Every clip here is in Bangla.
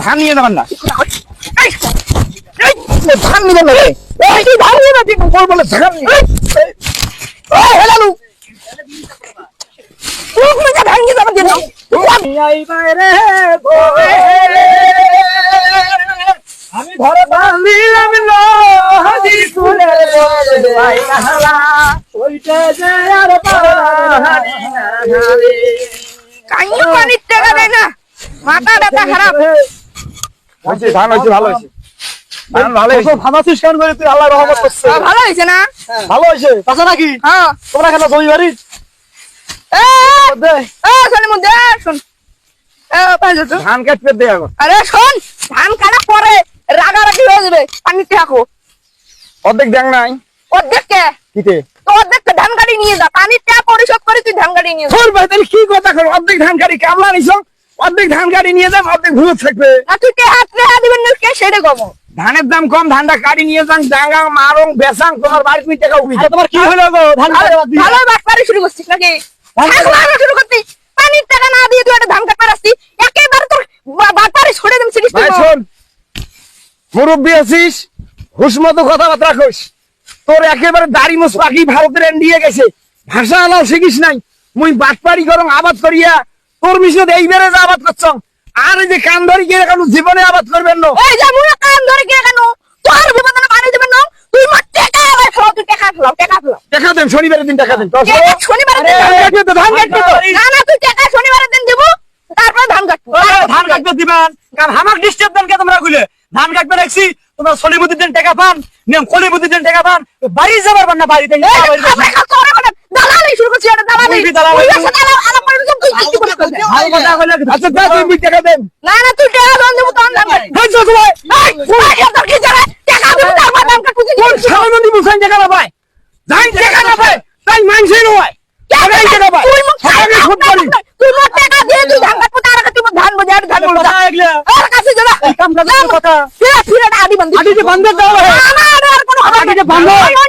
ধান নিয়ে যাবেন না, ধান নিবেন না, ধান নিয়ে যাবেন বলে ধান নিয়ে হেলালু ধান নিয়ে যাবেন দিন আমি ঘরে বাঁধিলাম নদী তুলে ওইটা যে আর কাইও পানির টাকা দেয় না, মাথা ব্যথা খারাপ হয়েছে। ধান হয়েছে, ভালো হয়েছে, ধান ভালো হয়েছে। ভাবাছিস কেন করে তুই? আল্লাহ রহমত করছে, ভালো হয়েছে না? ভালো হয়েছে তাছা নাকি? হ্যাঁ। তোমরা কেন জমি বাড়ি ধান কাটতে দে এখন। আরে শোন, ধান কাটা পরে রাগারাগি হয়ে যাবে, পানিতে রাখো। অর্ধেক দেখ নাই, অর্ধেক কে কিতে তো অর্ধেক ধান গাড়ি নিয়ে যা, পানির টাকা পরিশোধ করে তুই ধান গাড়ি নিয়ে যা। তোর ভাই তাহলে কি কথা কর? অর্ধেক ধান গাড়ি কামলা নিছ, অর্ধেক ধান গাড়ি নিয়ে যা, অর্ধেক ভুয়ো থাকবে। আর তুই কে হাত রেহা দিবেন না কে সেটা কম। ধানের দাম কম, ধানটা গাড়ি নিয়ে যান, ডাঙ্গা মারং বেসাং, তোমার বাড়ি তুমি টাকা উঠি। তোমার কি হলো গো? ধান ভালো বাটপারি শুরু করছিস নাকি? শুরু করছিস পানির টাকা না দিয়ে তুই একটা ধান কাটতে আসছিস, একেবারে তোর বাটপারি ছড়ে দেন সিরিজ। ভাই শোন, মুরব্বি আছিস, হুশমতো কথাবার্তা কইস। তোর একেবারে দাড়ি মোছ পাখি ভারতের এন্ডিয়ে গেছে, ভাষা আলাও শিখিস নাই। মুই বাটপারি করং আবাদ করিয়া তোর মিশত এইবারে যা আবাদ করছ, আর এই যে কান ধরি গিয়ে কেন জীবনে আবাদ করবেন না। এই যে মুই কান ধরি গিয়ে কেন তোর বিপদে পানি দিবেন না, তুই মত টাকা আলাই ফেলাও, তুই টাকা ফেলাও, টাকা ফেলাও। টাকা দেন শনিবারের দিন, টাকা দেন। শনিবারের দিন ধান কাটবে তো? না না, তুই টাকা শনিবারের দিন দিব, তারপর ধান কাটবো। ধান কাটতে দিবেন কারণ আমাক ডিস্টার্ব দেন কে তোমরা কইলে? ধান কাটবে রাখছি, তোমরা সলিমুদ্দিন দিন টাকা পান, নিয়ম কলিমুদ্দিন দিন টাকা পান, বাড়ি যাবার পান না, বাড়িতে দালালি শুরু করছি। এটা দালালি, ওই আছে দালাল আলাপ করে তুই কি বলছিস? ভালো কথা কইলে আচ্ছা দে, তুই টাকা দেন। না না, তুই টাকা দেন দেব, তখন ধান কাটবি। হই যা ভাই, এই তোর কি জানা টাকা দেব, তারপর ধান কাটবি। কোন সারানন্দি মুসাইন টাকা না ভাই, যাই টাকা না ভাই, তাই মানছে না ভাই, টাকা টাকা ভাই, তুই মুখ সারাকে খুব করি, তুই মুখ টাকা দিয়ে তুই ধান কাটবি, তার আগে তুই ধান বাজার ধান বলতা আগলা আর কাছে যা কাম কাজ কথা ফিরে ফিরে আদি বন্ধ, আদি বন্ধ দাও। না না, আর কোন আদি বন্ধ,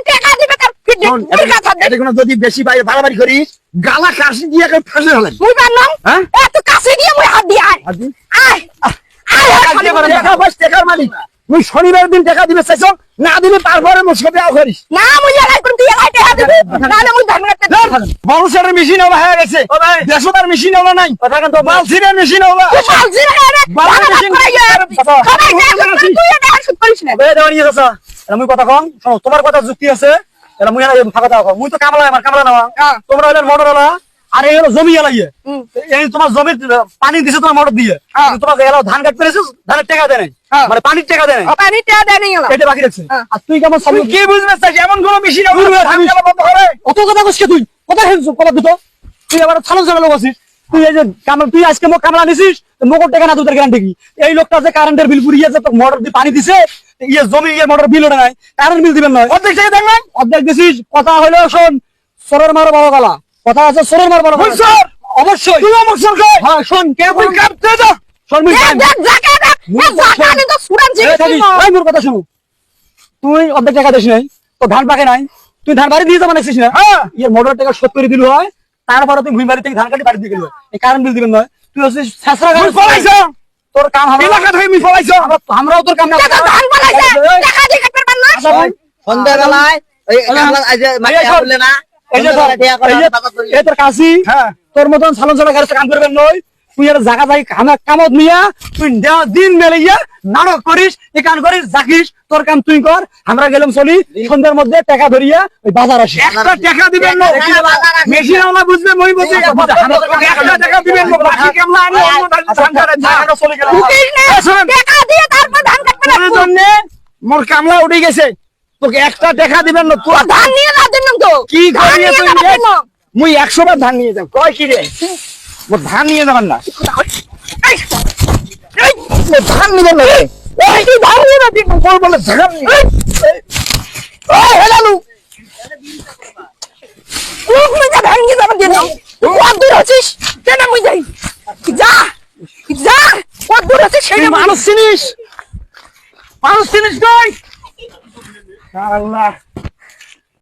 টাকা দিবে তার ফিরে কথা দে। এটা কোন যদি বেশি বাইরে বাড়াবাড়ি করিস গালা কাশি দিয়ে কে ফাঁসে হলেন মুই পারলাম। হ্যাঁ এত কাছে দিয়ে মুই হাত দিয়ে আয় আয় আয় টাকা বাস টাকার মালিক। মুই শনিবার দিন টাকা দিবে চাইছ, না দিলে তারপরে মুসকে আও করিস না। মুই এলাই কোন তুই এলাই টাকা দিবি, নালে মুই ধান কাটতে দেব। বাউসারের মেশিন ওলা হয়ে গেছে, দেশদার মেশিন ওলা নাই, কথা কেন? তো বালসিরের মেশিন ওলা, বালসির আরে বালা মেশিন করে সবাই তুই এটা শুট করিস না। বে দেওয়া নিয়ে যাস, এটা মুই কথা কম শোনো, তোমার কথা যুক্তি আছে, এটা মুই না ফাঁকা দাও। মুই তো কামলা, আমার কামলা নাও, তোমরা হলেন মোটরওয়ালা, আর এই হলো জমি এলাইয়ে। এই তোমার জমির পানি দিছে তোমার মোটর দিয়ে, তোমার এলাও ধান কাটতে পেরেছিস, ধানের টাকা দেয় নাই, মানে পানির টাকা দেয় নাই, পানির টাকা দেয় নাই, এটা বাকি রাখছে। আর তুই কেমন সব কি বুঝবে চাস? এমন কোন মেশিন ধান কাটা বন্ধ করে অত কথা কইছ কে? তুই কথা হেলছ কথা দিত, তুই আবার ছালন ছালন লোক আছিস। তুই এই যে কামলা, তুই আজকে মোক কামলা নিছিস, মোকর টাকা না তোদের গ্যারান্টি কি? এই লোকটা যে কারেন্টের বিল পুরিয়েছে, তো মোটর দিয়ে পানি দিছে, ইয়ে জমি ইয়ে মোটর বিল ওঠে নাই, কারেন্ট বিল দিবেন নয়, অর্ধেক টাকা দেন নাই, অর্ধেক দিছিস। কথা হলো শোন, সরের মারো বড় গলা, কথা আছে সরের মার বড় গলা। অবশ্যই তুই আমার সরকার। হ্যাঁ শোন, কে তুই কাটতে যা, শোন মুই দেখ জাকা দেখ, এ জাকা নি তো সুরান জি। এই মোর কথা শুন, তুই অর্ধেক টাকা দিস নাই, তো ধান পাকে নাই, তুই ধান বাড়ি দিয়ে যাবা নাছিস না? হ্যাঁ, এর মোটর টাকা 70 দিল হয়, তারপরে তুই ভুই বাড়ি থেকে ধান কাটি বাড়ি দিয়ে গেল, এই কারেন্ট বিল দিবেন নয়। তুই হচ্ছিস ছাছরা গাছ ফলাইছ, তোর কাম আমরা এলাকা থেকে মি ফলাইছ, আমরাও তোর কাম না ধান ফলাইছ, টাকা দিয়ে কাটতে পার না। সন্ধ্যা বেলায় এই কামলা আজ মাইয়া বললে না, এই যে এই তোর কাশি, তোর মতন সালন সালা গাড়ি কাম করবেন নয়। তুই আর জায়গা যাই কামত নিয়া তুই দিন মেলাইয়া নাটক করিস, এই কাম করিস, জাকিস, তোর কাম তুই কর, আমরা গেলাম চলি সন্ধ্যার মধ্যে টাকা ধরিয়া ওই বাজার আসি। একটা টাকা দিবেন না, মেশিন ওলা বুঝবে, মই বুঝি, একটা টাকা দিবেন না, বাকি কামলা আমি ধান কাটে জায়গাটা চলে গেল। টাকা দিয়ে তারপর ধান কাটতে না, জন্য মোর কামলা উঠে গেছে, তোকে একটা টাকা দিবেন না, তুই ধান নিয়ে যা দেন তো কি করিয়ে তুই মুই 100 বার ধান নিয়ে যাব, কয় কি রে মোর ধান নিয়ে যাবেন না, এই ধান নিবেন না রে, এই তুই ধান নিয়ে না দিন বল বলে ধান নিয়ে ওই হেলালু মুই যা ধান নিয়ে যাবেন দিন, তুই কত দূর আছিস কেন? মুই যাই যা যা, কত দূর আছিস সেই মানুষ চিনিস, মানুষ চিনিস কই? আল্লাহ